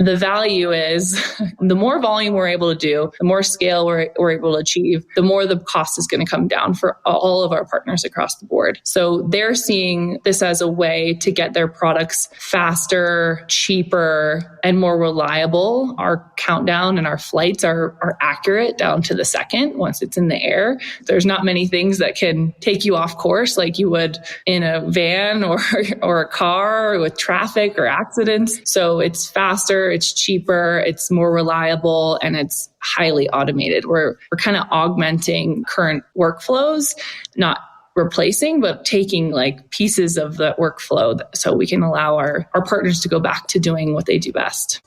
The value is the more volume we're able to do, the more scale we're able to achieve, the more the cost is going to come down for all of our partners across the board. So they're seeing this as a way to get their products faster, cheaper, and more reliable. Our countdown and our flights are accurate down to the second once it's in the air. There's not many things that can take you off course like you would in a van or a car with traffic or accidents. So it's faster, it's cheaper, it's more reliable, and it's highly automated. We're kind of augmenting current workflows, not replacing, but taking like pieces of the workflow so we can allow our partners to go back to doing what they do best.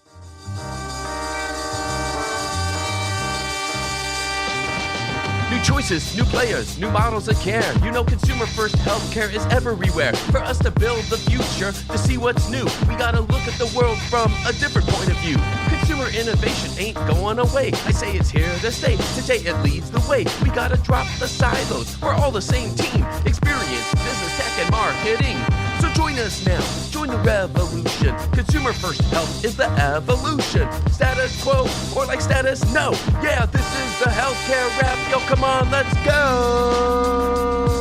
New choices, new players, new models of care. You know, consumer first healthcare is everywhere. For us to build the future, to see what's new, we gotta look at the world from a different point of view. Consumer innovation ain't going away. I say it's here to stay. Today it leads the way. We gotta drop the silos. We're all the same team. Experience, business, tech, and marketing. So join us now. Join the revolution. Consumer first health is the evolution. Status quo or like status no. Yeah, this is the healthcare rap. Yo, come on, let's go.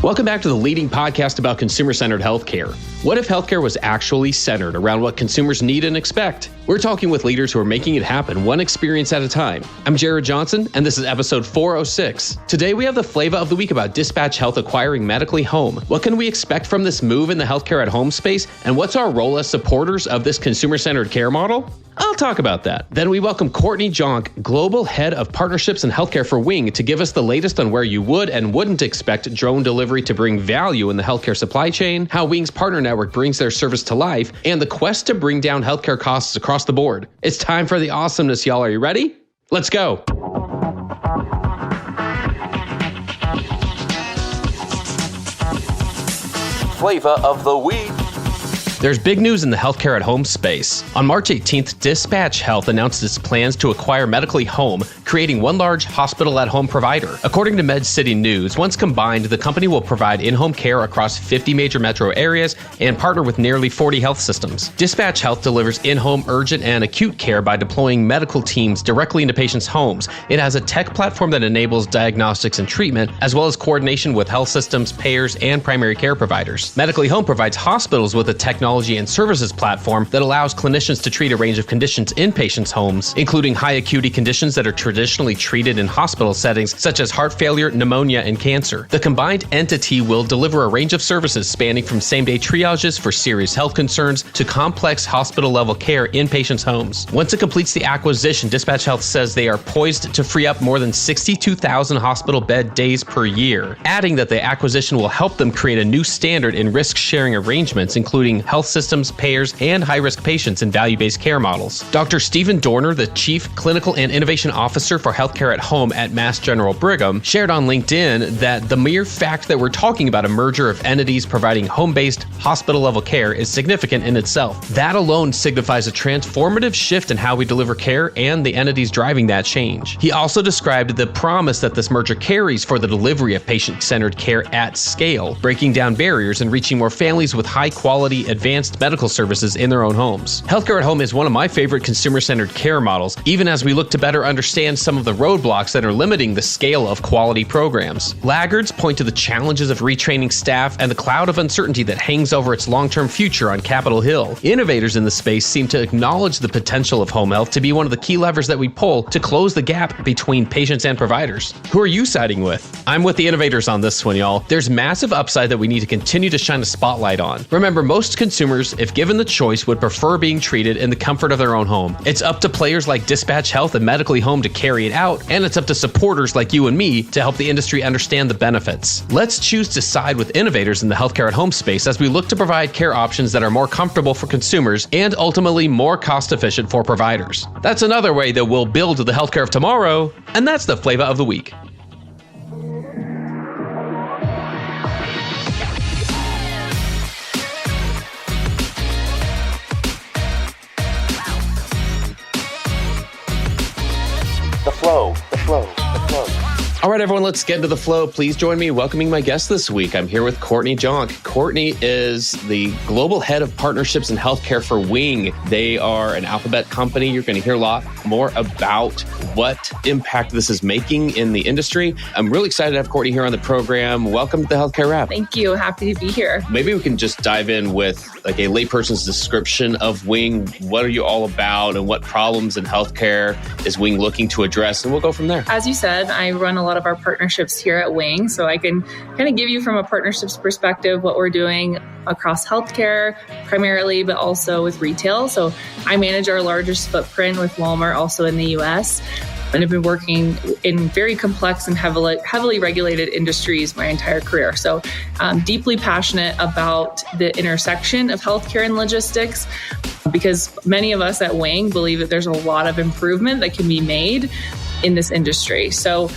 Welcome back to the leading podcast about consumer-centered healthcare. What if healthcare was actually centered around what consumers need and expect? We're talking with leaders who are making it happen one experience at a time. I'm Jared Johnson, and this is episode 406. Today, we have the Flava of the week about DispatchHealth acquiring Medically Home. What can we expect from this move in the healthcare at home space, and what's our role as supporters of this consumer-centered care model? I'll talk about that. Then we welcome Courtney Johnk, Global Head of Partnerships and Healthcare for Wing, to give us the latest on where you would and wouldn't expect drone delivery to bring value in the healthcare supply chain, how Wing's partner network brings their service to life, and the quest to bring down healthcare costs across the board. It's time for the awesomeness, y'all. Are you ready? Let's go. Flava of the week. There's big news in the healthcare at home space. On March 18th, DispatchHealth announced its plans to acquire Medically Home, creating one large hospital at home provider. According to MedCity News, once combined, the company will provide in-home care across 50 major metro areas and partner with nearly 40 health systems. DispatchHealth delivers in-home urgent and acute care by deploying medical teams directly into patients' homes. It has a tech platform that enables diagnostics and treatment, as well as coordination with health systems, payers, and primary care providers. Medically Home provides hospitals with a technology and services platform that allows clinicians to treat a range of conditions in patients' homes, including high acuity conditions that are traditionally treated in hospital settings, such as heart failure, pneumonia, and cancer. The combined entity will deliver a range of services spanning from same-day triages for serious health concerns to complex hospital-level care in patients' homes. Once it completes the acquisition, DispatchHealth says they are poised to free up more than 62,000 hospital bed days per year, adding that the acquisition will help them create a new standard in risk-sharing arrangements, including health systems, payers, and high-risk patients in value-based care models. Dr. Stephen Dorner, the Chief Clinical and Innovation Officer for Healthcare at Home at Mass General Brigham, shared on LinkedIn that the mere fact that we're talking about a merger of entities providing home-based, hospital-level care is significant in itself. That alone signifies a transformative shift in how we deliver care and the entities driving that change. He also described the promise that this merger carries for the delivery of patient-centered care at scale, breaking down barriers and reaching more families with high-quality, advanced medical services in their own homes. Healthcare at home is one of my favorite consumer-centered care models, even as we look to better understand some of the roadblocks that are limiting the scale of quality programs. Laggards point to the challenges of retraining staff and the cloud of uncertainty that hangs over its long-term future on Capitol Hill. Innovators in the space seem to acknowledge the potential of home health to be one of the key levers that we pull to close the gap between patients and providers. Who are you siding with? I'm with the innovators on this one, y'all. There's massive upside that we need to continue to shine a spotlight on. Remember, most consumers, if given the choice, would prefer being treated in the comfort of their own home. It's up to players like DispatchHealth and Medically Home to carry it out, and it's up to supporters like you and me to help the industry understand the benefits. Let's choose to side with innovators in the healthcare at home space as we look to provide care options that are more comfortable for consumers and ultimately more cost efficient for providers. That's another way that we'll build the healthcare of tomorrow, and that's the Flava of the week. The flow. All right, everyone, let's get into the flow. Please join me welcoming my guest this week. I'm here with Courtney Johnk. Courtney is the global head of partnerships and healthcare for Wing. They are an Alphabet company. You're going to hear a lot more about what impact this is making in the industry. I'm really excited to have Courtney here on the program. Welcome to the Healthcare Wrap. Thank you. Happy to be here. Maybe we can just dive in with like a layperson's description of Wing. What are you all about and what problems in healthcare is Wing looking to address? And we'll go from there. As you said, I run a lot of our partnerships here at Wing, so I can kind of give you from a partnerships perspective what we're doing across healthcare primarily, but also with retail. So I manage our largest footprint with Walmart, also in the US. And I've been working in very complex and heavily regulated industries my entire career. So I'm deeply passionate about the intersection of healthcare and logistics, because many of us at Wing believe that there's a lot of improvement that can be made in this industry. So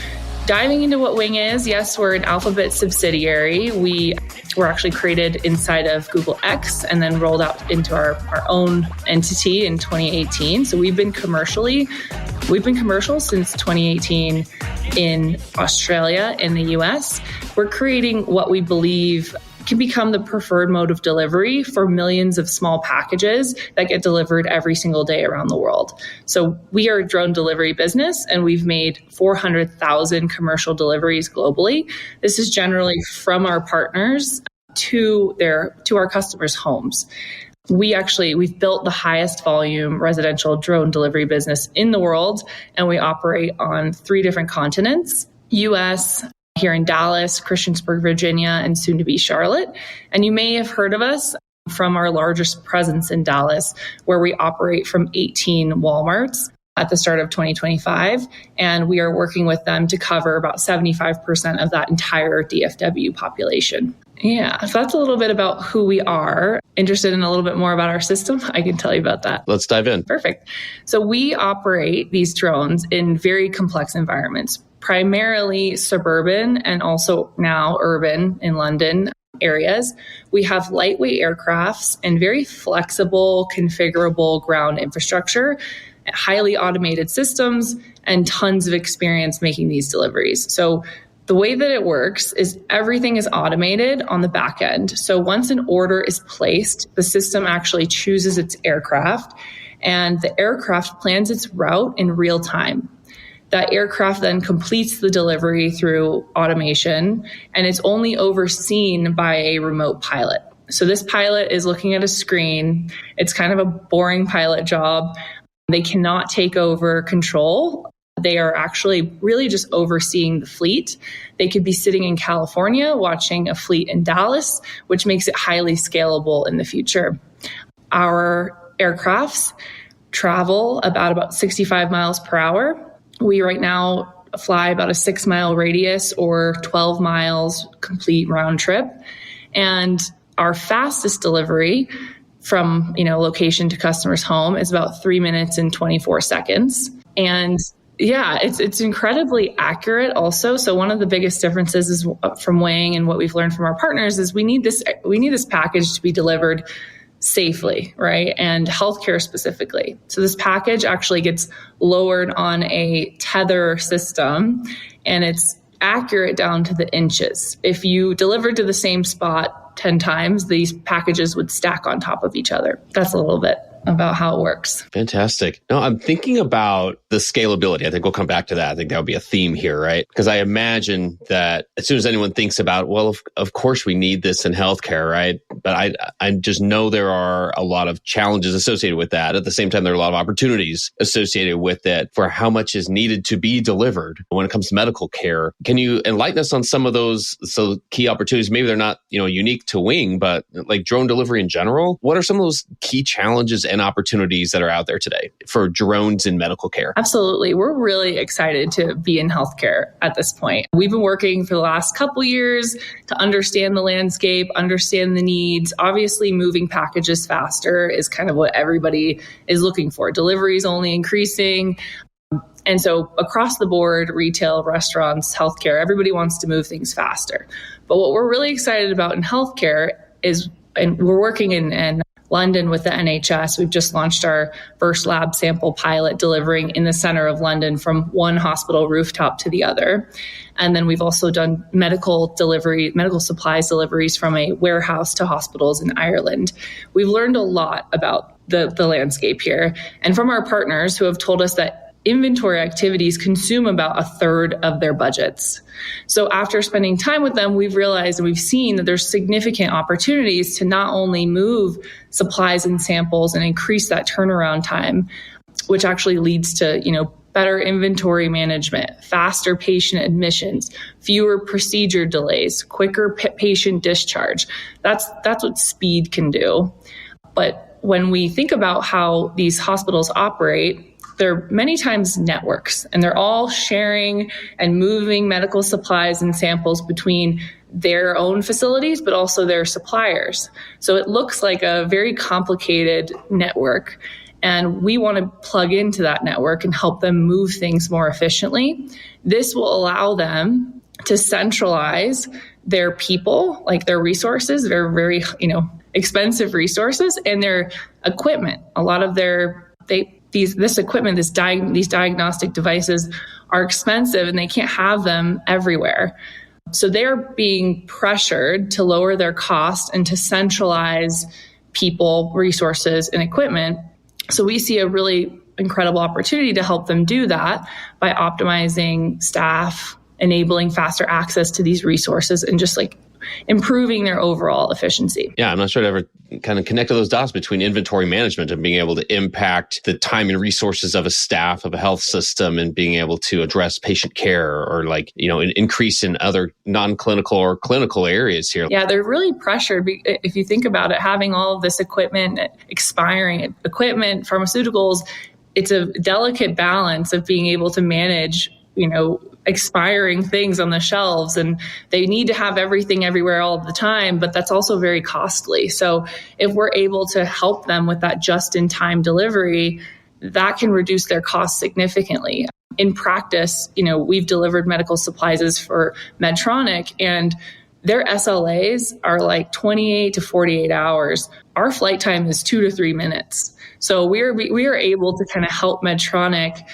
diving into what Wing is, yes, we're an Alphabet subsidiary. We were actually created inside of Google X and then rolled out into our own entity in 2018. So we've been commercial since 2018 in Australia, in the US. We're creating what we believe can become the preferred mode of delivery for millions of small packages that get delivered every single day around the world. So we are a drone delivery business, and we've made 400,000 commercial deliveries globally. This is generally from our partners to our customers' homes. We've built the highest volume residential drone delivery business in the world, and we operate on 3 different continents: US, here in Dallas, Christiansburg, Virginia, and soon to be Charlotte. And you may have heard of us from our largest presence in Dallas, where we operate from 18 Walmarts at the start of 2025. And we are working with them to cover about 75% of that entire DFW population. Yeah, so that's a little bit about who we are. Interested in a little bit more about our system? I can tell you about that. Let's dive in. Perfect. So we operate these drones in very complex environments, primarily suburban and also now urban in London areas. We have lightweight aircrafts and very flexible, configurable ground infrastructure, highly automated systems, and tons of experience making these deliveries. So the way that it works is everything is automated on the back end. So once an order is placed, the system actually chooses its aircraft, and the aircraft plans its route in real time. That aircraft then completes the delivery through automation, and it's only overseen by a remote pilot. So this pilot is looking at a screen. It's kind of a boring pilot job. They cannot take over control. They are actually really just overseeing the fleet. They could be sitting in California watching a fleet in Dallas, which makes it highly scalable in the future. Our aircrafts travel about 65 miles per hour. We right now fly about a 6-mile radius or 12 miles complete round trip. And our fastest delivery from location to customer's home is about 3 minutes and 24 seconds. And yeah, it's incredibly accurate also. So one of the biggest differences is from Wing and what we've learned from our partners is we need this package to be delivered safely, right? And healthcare specifically. So this package actually gets lowered on a tether system, and it's accurate down to the inches. If you delivered to the same spot 10 times, these packages would stack on top of each other. That's a little bit about how it works. Fantastic. No, I'm thinking about the scalability. I think we'll come back to that. I think that would be a theme here, right? Because I imagine that as soon as anyone thinks about, well, of course we need this in healthcare, right? But I just know there are a lot of challenges associated with that. At the same time, there are a lot of opportunities associated with it for how much is needed to be delivered when it comes to medical care. Can you enlighten us on some of those key opportunities? Maybe they're not, unique to Wing, but like drone delivery in general. What are some of those key challenges and opportunities that are out there today for drones in medical care? Absolutely. We're really excited to be in healthcare at this point. We've been working for the last couple years to understand the landscape, understand the needs. Obviously, moving packages faster is kind of what everybody is looking for. Delivery is only increasing. And so across the board, retail, restaurants, healthcare, everybody wants to move things faster. But what we're really excited about in healthcare is, and we're working in London with the NHS. We've just launched our first lab sample pilot delivering in the center of London from one hospital rooftop to the other. And then we've also done medical supplies deliveries from a warehouse to hospitals in Ireland. We've learned a lot about the landscape here, and from our partners who have told us that inventory activities consume about a third of their budgets. So after spending time with them, we've realized and we've seen that there's significant opportunities to not only move supplies and samples and increase that turnaround time, which actually leads to, better inventory management, faster patient admissions, fewer procedure delays, quicker patient discharge. That's what speed can do. But when we think about how these hospitals operate, they're many times networks, and they're all sharing and moving medical supplies and samples between their own facilities, but also their suppliers. So it looks like a very complicated network, and we want to plug into that network and help them move things more efficiently. This will allow them to centralize their people, like their resources, their very, expensive resources, and their equipment. A lot of this equipment, these diagnostic devices are expensive, and they can't have them everywhere. So they're being pressured to lower their cost and to centralize people, resources, and equipment. So we see a really incredible opportunity to help them do that by optimizing staff, enabling faster access to these resources, and just improving their overall efficiency. Yeah, I'm not sure I'd ever kind of connect those dots between inventory management and being able to impact the time and resources of a staff of a health system and being able to address patient care or an increase in other non-clinical or clinical areas here. Yeah, they're really pressured. If you think about it, having all of this equipment, expiring equipment, pharmaceuticals, it's a delicate balance of being able to manage, expiring things on the shelves, and they need to have everything everywhere all the time, but that's also very costly. So if we're able to help them with that just-in-time delivery, that can reduce their costs significantly. In practice, we've delivered medical supplies for Medtronic, and their SLAs are 28 to 48 hours. Our flight time is 2 to 3 minutes. So we are able to kind of help Medtronic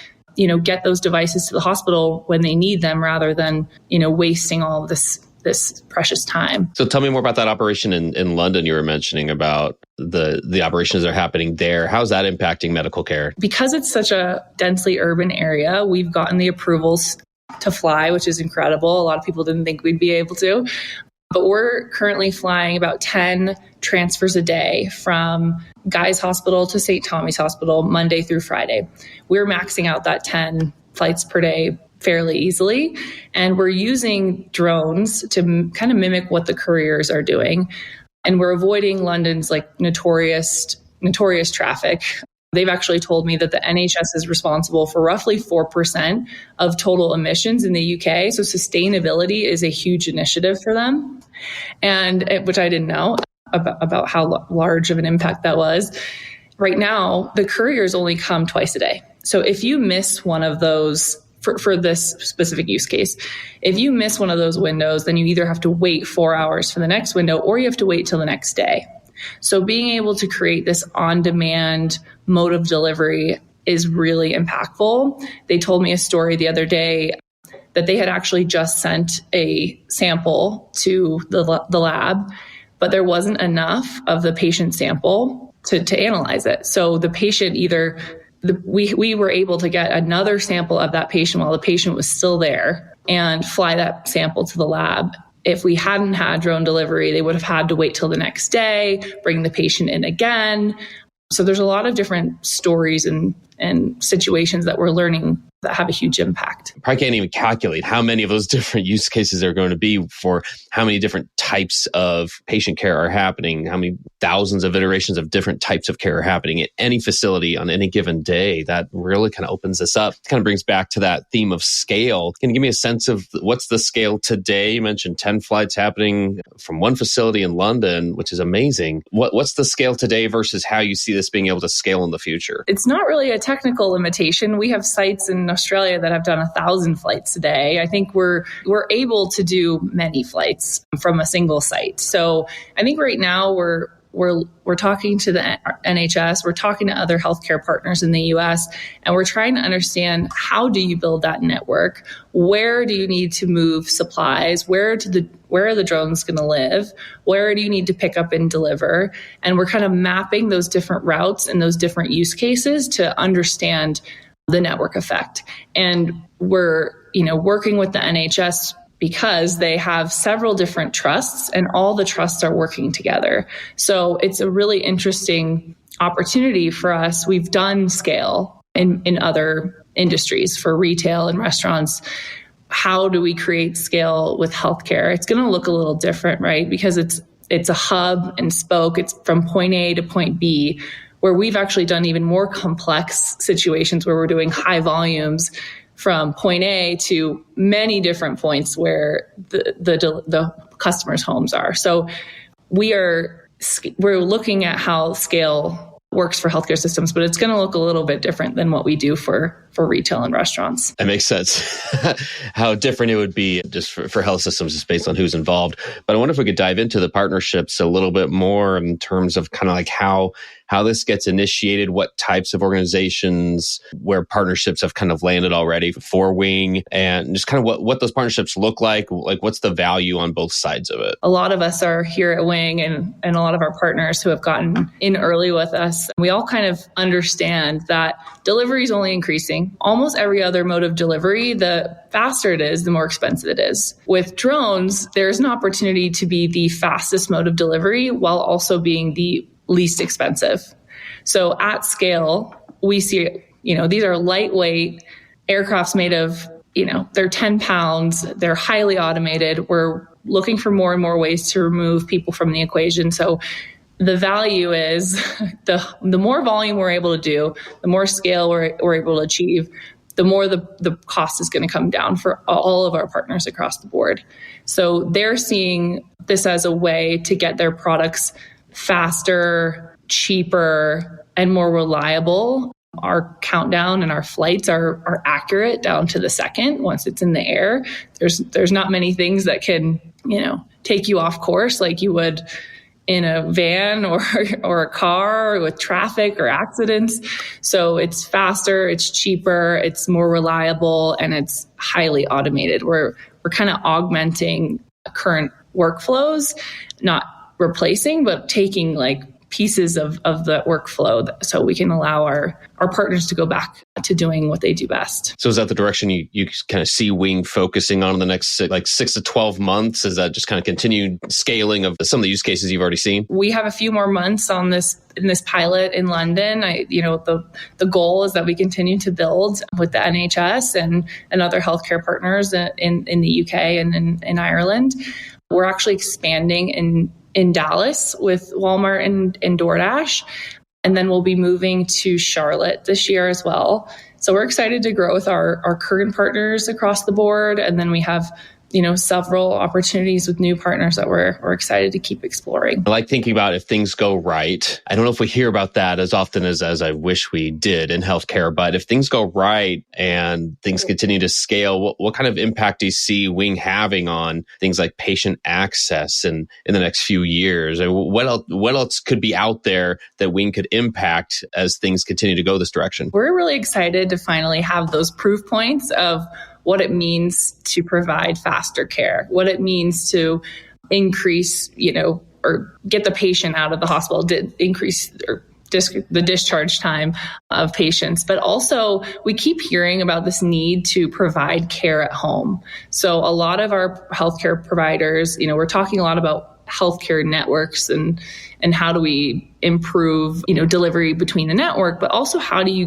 get those devices to the hospital when they need them, rather than, wasting all of this precious time. So tell me more about that operation in London you were mentioning about the operations that are happening there. How's that impacting medical care? Because it's such a densely urban area, we've gotten the approvals to fly, which is incredible. A lot of people didn't think we'd be able to. But we're currently flying about 10 transfers a day from Guy's Hospital to St. Tommy's Hospital, Monday through Friday. We're maxing out that 10 flights per day fairly easily. And we're using drones to kind of mimic what the couriers are doing. And we're avoiding London's notorious traffic. They've actually told me that the NHS is responsible for roughly 4% of total emissions in the UK. So sustainability is a huge initiative for them, and which I didn't know about how large of an impact that was. Right now, the couriers only come twice a day. So if you miss one of those, for this specific use case, if you miss one of those windows, then you either have to wait 4 hours for the next window, or you have to wait till the next day. So being able to create this on-demand mode of delivery is really impactful. They told me a story the other day that they had actually just sent a sample to the lab, but there wasn't enough of the patient sample to analyze it. So the patient we were able to get another sample of that patient while the patient was still there and fly that sample to the lab. If we hadn't had drone delivery, they would have had to wait till the next day, bring the patient in again. So there's a lot of different stories and situations that we're learning that have a huge impact. I can't even calculate how many of those different use cases there are going to be for how many different types of patient care are happening, how many thousands of iterations of different types of care are happening at any facility on any given day. That really kind of opens this up. It kind of brings back to that theme of scale. Can you give me a sense of what's the scale today? You mentioned 10 flights happening from one facility in London, which is amazing. What's the scale today versus how you see this being able to scale in the future? It's not really a technical limitation. We have sites in Australia that have done 1,000 flights a day. I think we're able to do many flights from a single site. So I think right now we're we're talking to the NHS, we're talking to other healthcare partners in the US, and we're trying to understand, how do you build that network? Where do you need to move supplies? Where are the drones going to live? Where do you need to pick up and deliver? And we're kind of mapping those different routes and those different use cases to understand the network effect. And we're, working with the NHS because they have several different trusts and all the trusts are working together. So it's a really interesting opportunity for us. We've done scale in other industries for retail and restaurants. How do we create scale with healthcare? It's going to look a little different, right? Because it's a hub and spoke. It's from point A to point B, where we've actually done even more complex situations where we're doing high volumes from point A to many different points where the customers' homes are. So we're looking at how scale works for healthcare systems, but it's going to look a little bit different than what we do for retail and restaurants. That makes sense. How different it would be just for health systems is based on who's involved. But I wonder if we could dive into the partnerships a little bit more in terms of kind of like how this gets initiated, what types of organizations, where partnerships have kind of landed already for Wing, and just kind of what those partnerships look like what's the value on both sides of it. A lot of us are here at Wing and a lot of our partners who have gotten in early with us. We all kind of understand that delivery is only increasing. Almost every other mode of delivery, the faster it is, the more expensive it is. With drones, there's an opportunity to be the fastest mode of delivery while also being the least expensive. So at scale, we see, these are lightweight aircrafts made of, they're 10 pounds, they're highly automated. We're looking for more and more ways to remove people from the equation. So the value is the more volume we're able to do, the more scale we're able to achieve, the more the cost is going to come down for all of our partners across the board. So they're seeing this as a way to get their products faster, cheaper, and more reliable. Our countdown and our flights are accurate down to the second once it's in the air. There's not many things that can, take you off course like you would in a van or a car with traffic or accidents. So it's faster, it's cheaper, it's more reliable, and it's highly automated. We're kind of augmenting current workflows, not replacing, but taking like pieces of the workflow so we can allow our partners to go back to doing what they do best. So is that the direction you kind of see Wing focusing on in the next 6 to 12 months? Is that just kind of continued scaling of some of the use cases you've already seen? We have a few more months in this pilot in London. The goal is that we continue to build with the NHS and other healthcare partners in the UK and in Ireland. We're actually expanding in Dallas with Walmart and DoorDash. And then we'll be moving to Charlotte this year as well. So we're excited to grow with our current partners across the board. And then we have, several opportunities with new partners that we're excited to keep exploring. I like thinking about if things go right. I don't know if we hear about that as often as I wish we did in healthcare, but if things go right and things continue to scale, what kind of impact do you see Wing having on things like patient access in the next few years? What else could be out there that Wing could impact as things continue to go this direction? We're really excited to finally have those proof points of what it means to provide faster care, what it means to increase, or get the patient out of the hospital, increase the discharge time of patients. But also, we keep hearing about this need to provide care at home. So a lot of our healthcare providers, we're talking a lot about healthcare networks and how do we improve, delivery between the network, but also how do you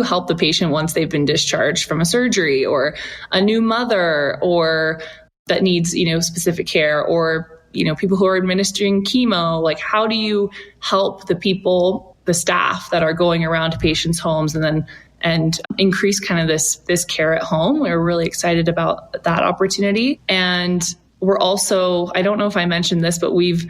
help the patient once they've been discharged from a surgery or a new mother or that needs, specific care or, people who are administering chemo? Like, how do you help the staff that are going around to patients' homes and increase kind of this care at home? We're really excited about that opportunity. And we're also, I don't know if I mentioned this, but we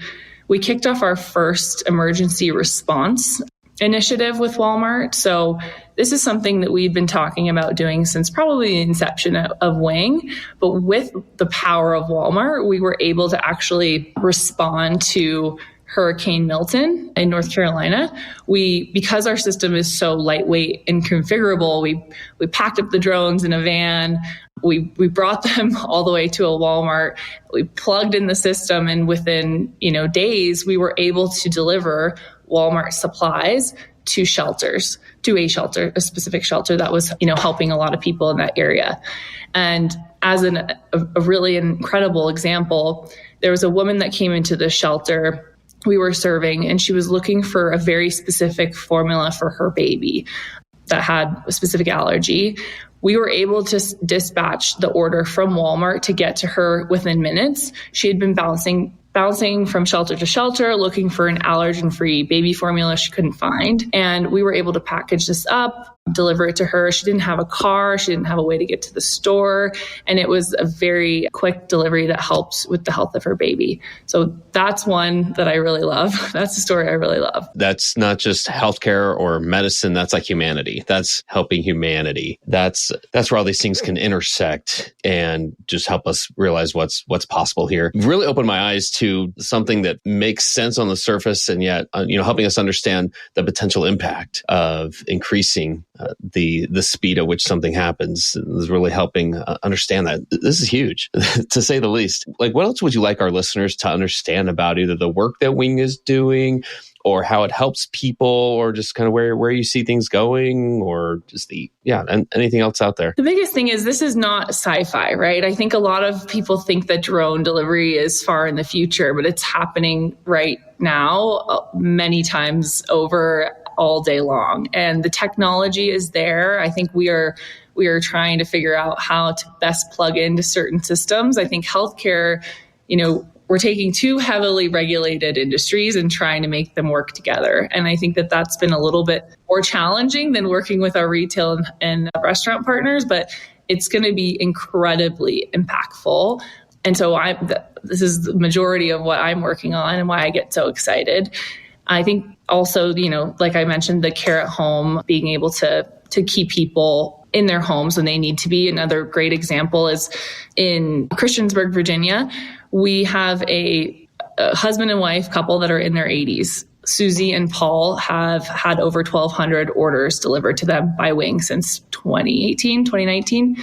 kicked off our first emergency response initiative with Walmart. So this is something that we've been talking about doing since probably the inception of Wing. But with the power of Walmart, we were able to actually respond to Hurricane Milton in North Carolina, because our system is so lightweight and configurable, we packed up the drones in a van. We brought them all the way to a Walmart. We plugged in the system, and within days, we were able to deliver Walmart supplies to shelters, to a specific shelter that was helping a lot of people in that area. And as a really incredible example, there was a woman that came into the shelter we were serving, and she was looking for a very specific formula for her baby that had a specific allergy. We were able to dispatch the order from Walmart to get to her within minutes. She had been bouncing from shelter to shelter, looking for an allergen-free baby formula she couldn't find. And we were able to package this up, deliver it to her. She didn't have a car. She didn't have a way to get to the store. And it was a very quick delivery that helps with the health of her baby. So that's one that I really love. That's a story I really love. That's not just healthcare or medicine. That's like humanity. That's helping humanity. That's where all these things can intersect and just help us realize what's possible here. You've really opened my eyes to something that makes sense on the surface, and yet, helping us understand the potential impact of increasing the speed at which something happens is really helping understand that this is huge, to say the least. Like, what else would you like our listeners to understand about either the work that Wing is doing, or how it helps people, or just kind of where you see things going, or just and anything else out there? The biggest thing is this is not sci-fi, right? I think a lot of people think that drone delivery is far in the future, but it's happening right now, many times over, all day long. And the technology is there. I think we are trying to figure out how to best plug into certain systems. I think healthcare, we're taking two heavily regulated industries and trying to make them work together. And I think that that's been a little bit more challenging than working with our retail and restaurant partners, but it's going to be incredibly impactful. And so this is the majority of what I'm working on and why I get so excited. I think also, like I mentioned, the care at home, being able to keep people in their homes when they need to be. Another great example is in Christiansburg, Virginia. We have a husband and wife couple that are in their 80s. Susie and Paul have had over 1,200 orders delivered to them by Wing since 2019.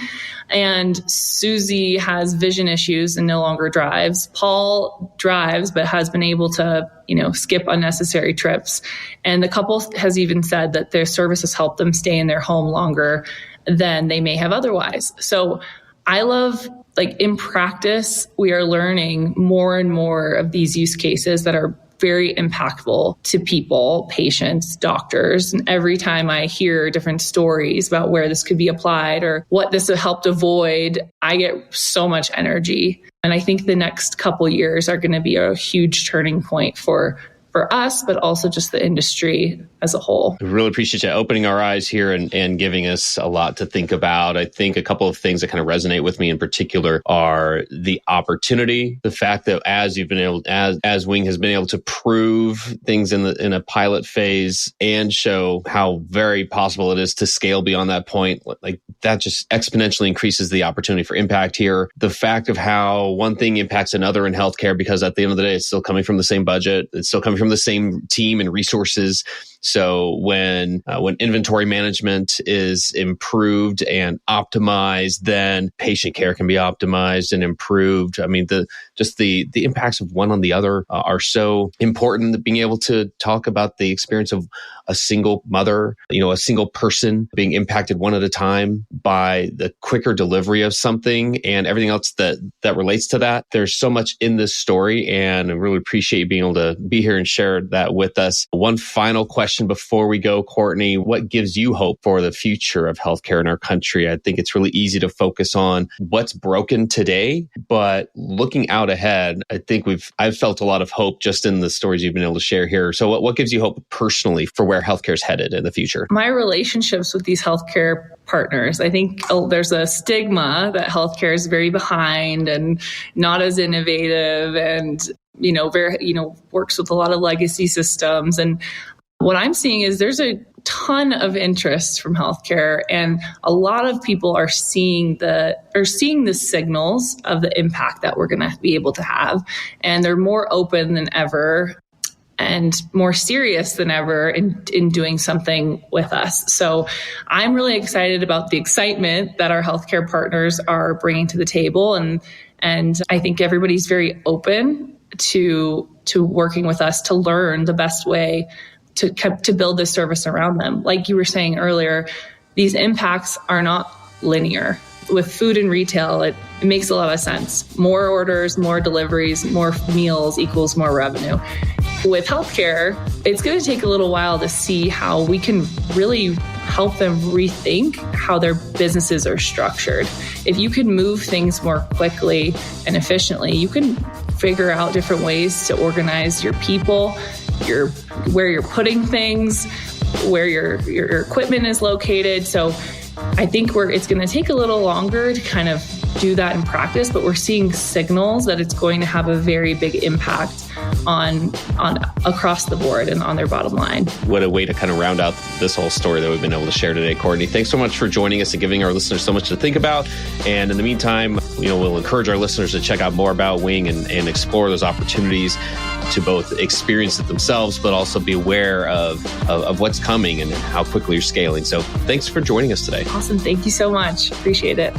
And Susie has vision issues and no longer drives. Paul drives, but has been able to, skip unnecessary trips. And the couple has even said that their service has helped them stay in their home longer than they may have otherwise. So I love, in practice, we are learning more and more of these use cases that are very impactful to people, patients, doctors. And every time I hear different stories about where this could be applied or what this has helped avoid, I get so much energy. And I think the next couple years are going to be a huge turning point for us, but also just the industry as a whole. I really appreciate you opening our eyes here and giving us a lot to think about. I think a couple of things that kind of resonate with me in particular are the opportunity, the fact that as Wing has been able to prove things in a pilot phase and show how very possible it is to scale beyond that point, like that just exponentially increases the opportunity for impact here. The fact of how one thing impacts another in healthcare, because at the end of the day, it's still coming from the same budget. It's still coming from the same team and resources. So when inventory management is improved and optimized, then patient care can be optimized and improved. I mean, the impacts of one on the other are so important. That being able to talk about the experience of a single mother, a single person being impacted one at a time by the quicker delivery of something and everything else that relates to that. There's so much in this story, and I really appreciate you being able to be here and share that with us. One final question before we go, Courtney. What gives you hope for the future of healthcare in our country? I think it's really easy to focus on what's broken today, but looking out ahead, I think I've felt a lot of hope just in the stories you've been able to share here. So what gives you hope personally for where healthcare is headed in the future? My relationships with these healthcare partners. I think there's a stigma that healthcare is very behind and not as innovative and, works with a lot of legacy systems. And what I'm seeing is there's a ton of interest from healthcare, and a lot of people are seeing the signals of the impact that we're going to be able to have. And they're more open than ever and more serious than ever in doing something with us. So I'm really excited about the excitement that our healthcare partners are bringing to the table. And I think everybody's very open to working with us to learn the best way to build this service around them. Like you were saying earlier, these impacts are not linear. With food and retail, it makes a lot of sense. More orders, more deliveries, more meals equals more revenue. With healthcare, it's going to take a little while to see how we can really help them rethink how their businesses are structured. If you can move things more quickly and efficiently, you can figure out different ways to organize your people, where you're putting things, where your equipment is located. So I think it's going to take a little longer to kind of do that in practice, but we're seeing signals that it's going to have a very big impact on across the board and on their bottom line. What a way to kind of round out this whole story that we've been able to share today, Courtney. Thanks so much for joining us and giving our listeners so much to think about. And in the meantime, we'll encourage our listeners to check out more about Wing and explore those opportunities to both experience it themselves, but also be aware of what's coming and how quickly you're scaling. So thanks for joining us today. Awesome. Thank you so much. Appreciate it.